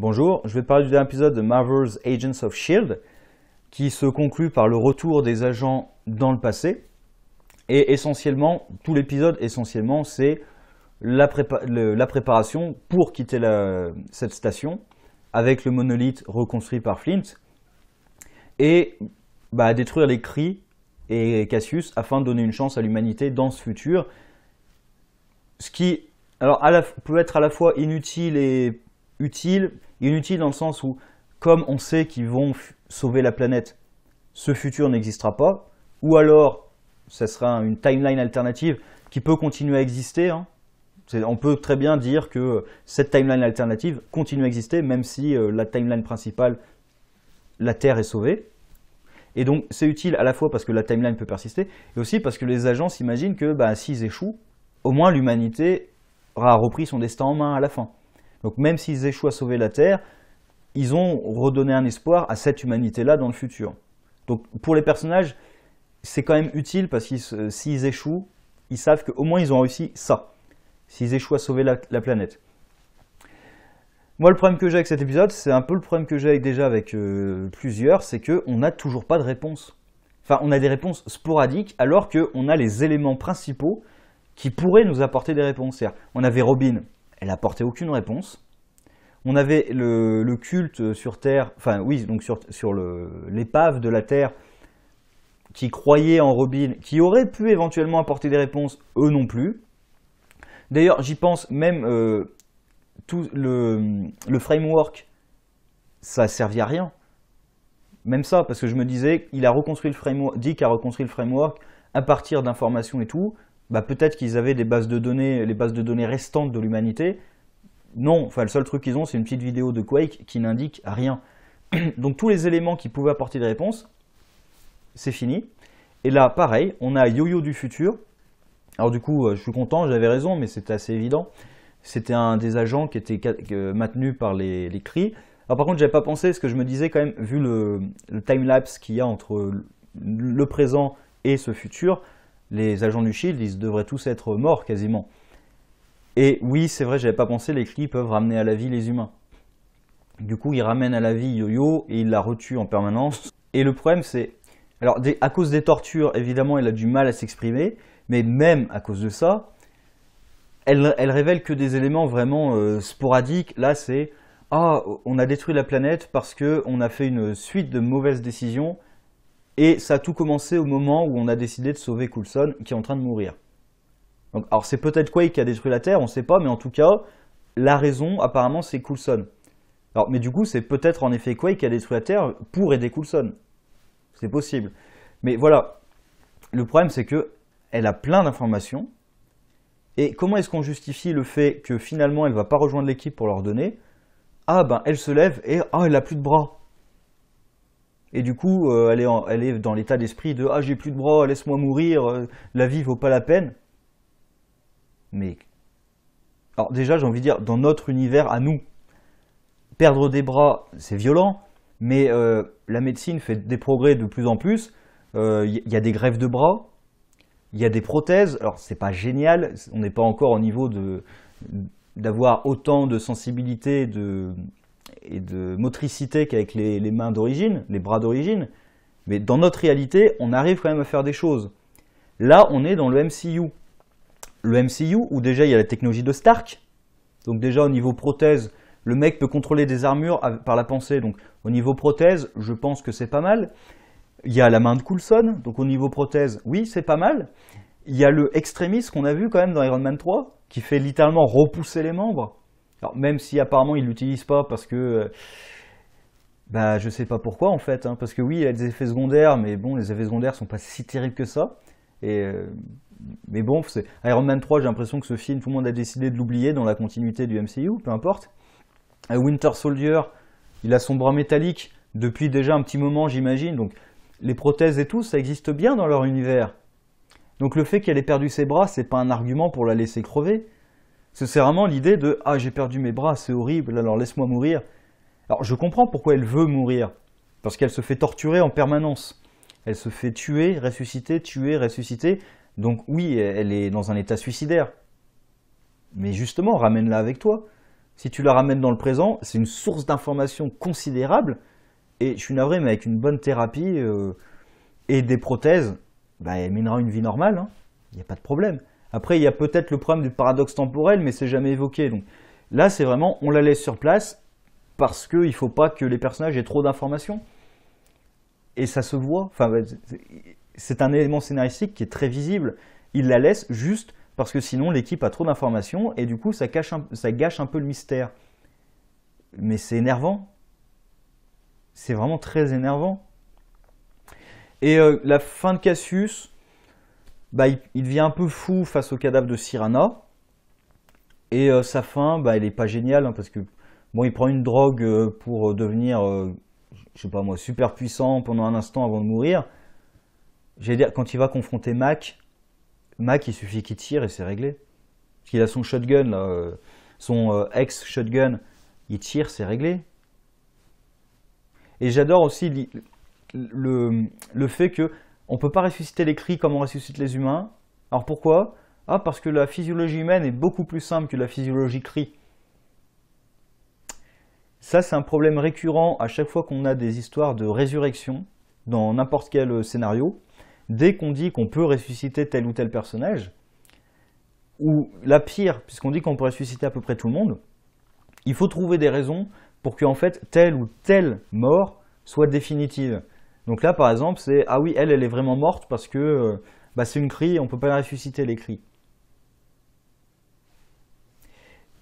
Bonjour, je vais parler d'un épisode de Marvel's Agents of S.H.I.E.L.D. qui se conclut par le retour des agents dans le passé. Et essentiellement, tout l'épisode, c'est la préparation pour quitter cette station avec le monolithe reconstruit par Flint et détruire les Kree et Cassius afin de donner une chance à l'humanité dans ce futur. Ce qui peut être à la fois inutile et utile. Inutile dans le sens où, comme on sait qu'ils vont sauver la planète, ce futur n'existera pas, ou alors ça sera une timeline alternative qui peut continuer à exister. On peut très bien dire que cette timeline alternative continue à exister, même si la timeline principale, la Terre est sauvée. Et donc c'est utile à la fois parce que la timeline peut persister, et aussi parce que les agents s'imaginent que s'ils échouent, au moins l'humanité aura repris son destin en main à la fin. Donc même s'ils échouent à sauver la Terre, ils ont redonné un espoir à cette humanité-là dans le futur. Donc pour les personnages, c'est quand même utile parce que s'ils échouent, ils savent qu'au moins ils ont réussi ça. S'ils échouent à sauver la planète. Moi, le problème que j'ai avec cet épisode, c'est un peu le problème que j'ai déjà avec plusieurs, c'est qu'on n'a toujours pas de réponse. Enfin, on a des réponses sporadiques alors qu'on a les éléments principaux qui pourraient nous apporter des réponses. C'est-à-dire, on avait Robin, elle n'apportait aucune réponse. On avait le culte sur Terre, enfin oui, donc sur l'épave de la Terre, qui croyait en Robin, qui aurait pu éventuellement apporter des réponses, eux non plus. D'ailleurs, j'y pense, même tout le framework, ça a servi à rien. Même ça, parce que je me disais, il a reconstruit le framework, Dick a reconstruit le framework à partir d'informations et tout. Peut-être qu'ils avaient des bases de données, les bases de données restantes de l'humanité. Non, enfin le seul truc qu'ils ont, c'est une petite vidéo de Quake qui n'indique rien. Donc tous les éléments qui pouvaient apporter des réponses, c'est fini. Et là, pareil, on a Yo-Yo du futur. Alors du coup, je suis content, j'avais raison, mais c'était assez évident. C'était un des agents qui était maintenu par les Kree. Alors par contre, j'avais pas pensé, parce que je me disais quand même, vu le time-lapse qu'il y a entre le présent et ce futur, les agents du S.H.I.E.L.D., ils devraient tous être morts quasiment. Et oui, c'est vrai, j'avais pas pensé, les Kree peuvent ramener à la vie les humains. Du coup, ils ramènent à la vie Yo-Yo et ils la retuent en permanence. Et le problème, c'est... Alors, à cause des tortures, évidemment, elle a du mal à s'exprimer, mais même à cause de ça, elle révèle que des éléments vraiment sporadiques. Là, c'est « Ah, on a détruit la planète parce qu'on a fait une suite de mauvaises décisions et ça a tout commencé au moment où on a décidé de sauver Coulson qui est en train de mourir. » Donc, alors c'est peut-être Quake qui a détruit la Terre, on ne sait pas, mais en tout cas, la raison apparemment c'est Coulson. Alors, mais du coup, c'est peut-être en effet Quake qui a détruit la Terre pour aider Coulson. C'est possible. Mais voilà, le problème c'est que elle a plein d'informations. Et comment est-ce qu'on justifie le fait que finalement elle ne va pas rejoindre l'équipe pour leur donner? Elle se lève et elle n'a plus de bras. Et du coup, elle est dans l'état d'esprit de j'ai plus de bras, laisse-moi mourir, la vie vaut pas la peine. Mais, alors déjà, j'ai envie de dire, dans notre univers à nous, perdre des bras, c'est violent, mais la médecine fait des progrès de plus en plus. Il y a des greffes de bras, il y a des prothèses. Alors, c'est pas génial, on n'est pas encore au niveau d'avoir autant de sensibilité et de motricité qu'avec les mains d'origine, les bras d'origine. Mais dans notre réalité, on arrive quand même à faire des choses. Là, on est dans le MCU. Le MCU, où déjà il y a la technologie de Stark. Donc déjà au niveau prothèse, le mec peut contrôler des armures par la pensée. Donc au niveau prothèse, je pense que c'est pas mal. Il y a la main de Coulson, donc au niveau prothèse, oui, c'est pas mal. Il y a le Extremis qu'on a vu quand même dans Iron Man 3, qui fait littéralement repousser les membres. Alors même si apparemment il l'utilise pas parce que... je sais pas pourquoi en fait, parce que oui, il y a des effets secondaires, mais bon, les effets secondaires sont pas si terribles que ça. Mais bon, Iron Man 3, j'ai l'impression que ce film, tout le monde a décidé de l'oublier dans la continuité du MCU, peu importe. Winter Soldier, il a son bras métallique depuis déjà un petit moment, j'imagine. Donc les prothèses et tout, ça existe bien dans leur univers. Donc le fait qu'elle ait perdu ses bras, c'est pas un argument pour la laisser crever. C'est vraiment l'idée de « Ah, j'ai perdu mes bras, c'est horrible, alors laisse-moi mourir ». Alors je comprends pourquoi elle veut mourir. Parce qu'elle se fait torturer en permanence. Elle se fait tuer, ressusciter. Donc oui, elle est dans un état suicidaire. Mais justement, ramène-la avec toi. Si tu la ramènes dans le présent, c'est une source d'information considérable. Et je suis navré, mais avec une bonne thérapie et des prothèses, bah, elle mènera une vie normale. Hein. Il n'y a pas de problème. Après, il y a peut-être le problème du paradoxe temporel, mais c'est jamais évoqué. Donc là, c'est vraiment, on la laisse sur place parce qu'il ne faut pas que les personnages aient trop d'informations. Et ça se voit. Enfin, c'est un élément scénaristique qui est très visible. Il la laisse juste parce que sinon l'équipe a trop d'informations et du coup ça gâche un peu le mystère. Mais c'est énervant. C'est vraiment très énervant. Et la fin de Cassius, bah, il devient un peu fou face au cadavre de Cyrano. Et sa fin, bah, elle n'est pas géniale hein, parce que bon, il prend une drogue pour devenir, je sais pas moi, super puissant pendant un instant avant de mourir. J'allais dire, quand il va confronter Mac, il suffit qu'il tire et c'est réglé. Parce qu'il a son shotgun, là, son ex-shotgun, il tire, c'est réglé. Et j'adore aussi le fait que on peut pas ressusciter les cris comme on ressuscite les humains. Alors pourquoi? Ah, parce que la physiologie humaine est beaucoup plus simple que la physiologie cri. Ça, c'est un problème récurrent à chaque fois qu'on a des histoires de résurrection dans n'importe quel scénario. Dès qu'on dit qu'on peut ressusciter tel ou tel personnage, ou la pire, puisqu'on dit qu'on peut ressusciter à peu près tout le monde, il faut trouver des raisons pour que en fait telle ou telle mort soit définitive. Donc là, par exemple, c'est ah oui, elle est vraiment morte parce que bah, c'est une cri, on peut pas la ressusciter les cris.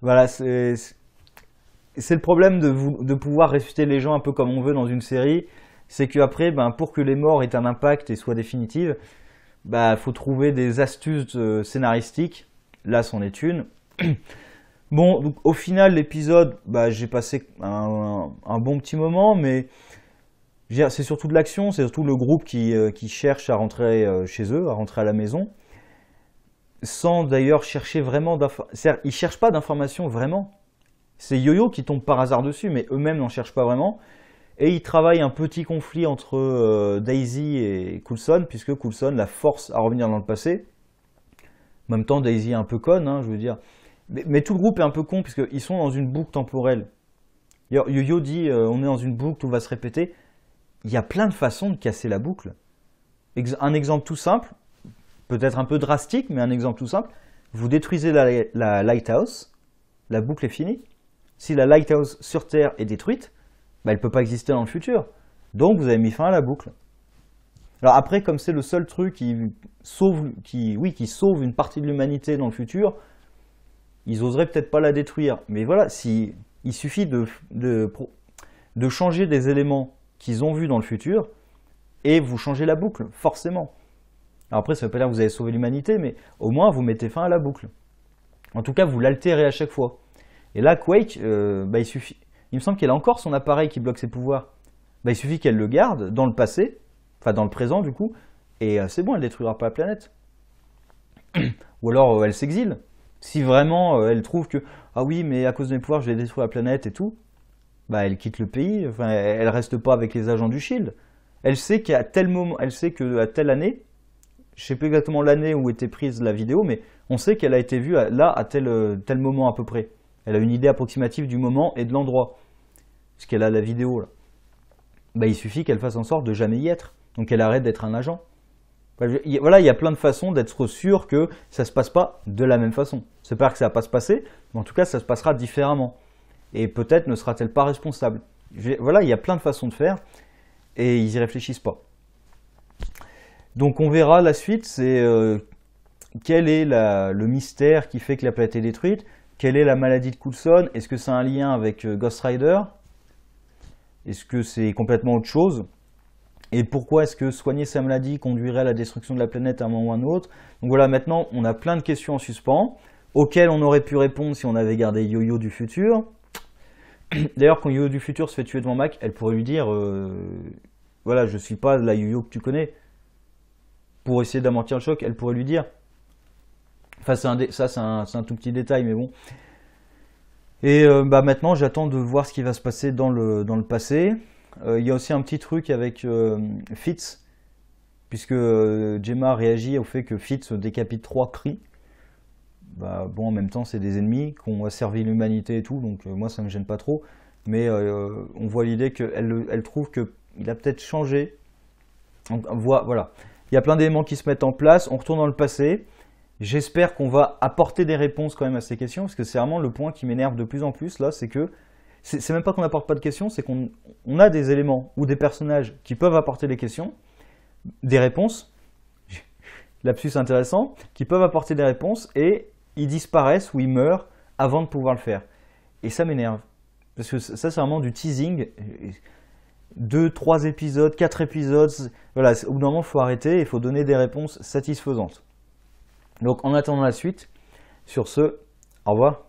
Voilà, c'est le problème de pouvoir ressusciter les gens un peu comme on veut dans une série, c'est qu'après, ben, pour que les morts aient un impact et soient définitives, bah, faut trouver des astuces scénaristiques. Là, c'en est une. Bon, donc au final, l'épisode, bah, j'ai passé un bon petit moment, mais c'est surtout de l'action, c'est surtout le groupe qui cherche à rentrer chez eux, à rentrer à la maison, sans d'ailleurs chercher vraiment d'informations. Ils ne cherchent pas d'informations vraiment. C'est Yo-Yo qui tombe par hasard dessus, mais eux-mêmes n'en cherchent pas vraiment. Et ils travaillent un petit conflit entre Daisy et Coulson, puisque Coulson la force à revenir dans le passé. En même temps, Daisy est un peu conne, hein, je veux dire. Mais tout le groupe est un peu con, puisqu'ils sont dans une boucle temporelle. Yo-Yo dit on est dans une boucle, tout va se répéter. Il y a plein de façons de casser la boucle. Un exemple tout simple, peut-être un peu drastique, mais un exemple tout simple. Vous détruisez la Lighthouse, la boucle est finie. Si la Lighthouse sur Terre est détruite, bah, elle ne peut pas exister dans le futur. Donc vous avez mis fin à la boucle. Alors après, comme c'est le seul truc qui sauve une partie de l'humanité dans le futur, ils oseraient peut-être pas la détruire. Mais voilà, il suffit de changer des éléments qu'ils ont vus dans le futur et vous changez la boucle, forcément. Alors après, ça ne veut pas dire que vous avez sauvé l'humanité, mais au moins vous mettez fin à la boucle. En tout cas, vous l'altérez à chaque fois. Et là, Quake, bah, il me semble qu'elle a encore son appareil qui bloque ses pouvoirs. Bah, il suffit qu'elle le garde dans le passé, enfin dans le présent du coup, et c'est bon, elle ne détruira pas la planète. Ou alors elle s'exile. Si vraiment elle trouve que, ah oui, mais à cause de mes pouvoirs, je vais détruire la planète et tout, bah, elle quitte le pays, enfin, elle reste pas avec les agents du Shield. Elle sait qu'à tel moment, elle sait qu'à telle année, je sais plus exactement l'année où était prise la vidéo, mais on sait qu'elle a été vue là à tel moment à peu près. Elle a une idée approximative du moment et de l'endroit, puisqu'elle a la vidéo là. Bah, il suffit qu'elle fasse en sorte de jamais y être, donc elle arrête d'être un agent. Voilà, il y a plein de façons d'être sûr que ça ne se passe pas de la même façon. C'est pas que ça va pas se passer, mais en tout cas ça se passera différemment. Et peut-être ne sera-t-elle pas responsable. Voilà, il y a plein de façons de faire, et ils y réfléchissent pas. Donc on verra la suite, c'est quel est le mystère qui fait que la planète est détruite, quelle est la maladie de Coulson, est-ce que c'est un lien avec Ghost Rider, est-ce que c'est complètement autre chose, et pourquoi est-ce que soigner sa maladie conduirait à la destruction de la planète à un moment ou à un autre. Donc voilà, maintenant on a plein de questions en suspens, auxquelles on aurait pu répondre si on avait gardé Yo-Yo du futur. D'ailleurs, quand Yo-Yo du futur se fait tuer devant Mac, elle pourrait lui dire voilà, je suis pas la Yo-Yo que tu connais. Pour essayer d'amortir le choc, elle pourrait lui dire. Enfin, c'est un tout petit détail, mais bon. Et bah, maintenant, j'attends de voir ce qui va se passer dans le passé. Il y a aussi un petit truc avec Fitz, puisque Gemma réagit au fait que Fitz décapite 3 cris. bah, bon, en même temps, c'est des ennemis qui ont asservi l'humanité et tout, donc moi, ça me gêne pas trop. Mais on voit l'idée qu'elle trouve qu'il a peut-être changé. Voilà. Il y a plein d'éléments qui se mettent en place, on retourne dans le passé. J'espère qu'on va apporter des réponses quand même à ces questions, parce que c'est vraiment le point qui m'énerve de plus en plus là, c'est que c'est même pas qu'on n'apporte pas de questions, c'est qu'on a des éléments ou des personnages qui peuvent apporter des questions, des réponses, lapsus intéressant, qui peuvent apporter des réponses et ils disparaissent ou ils meurent avant de pouvoir le faire. Et ça m'énerve, parce que ça c'est vraiment du teasing. 2, 3 épisodes, 4 épisodes, voilà, au bout d'un moment il faut arrêter, il faut donner des réponses satisfaisantes. Donc en attendant la suite, sur ce, au revoir.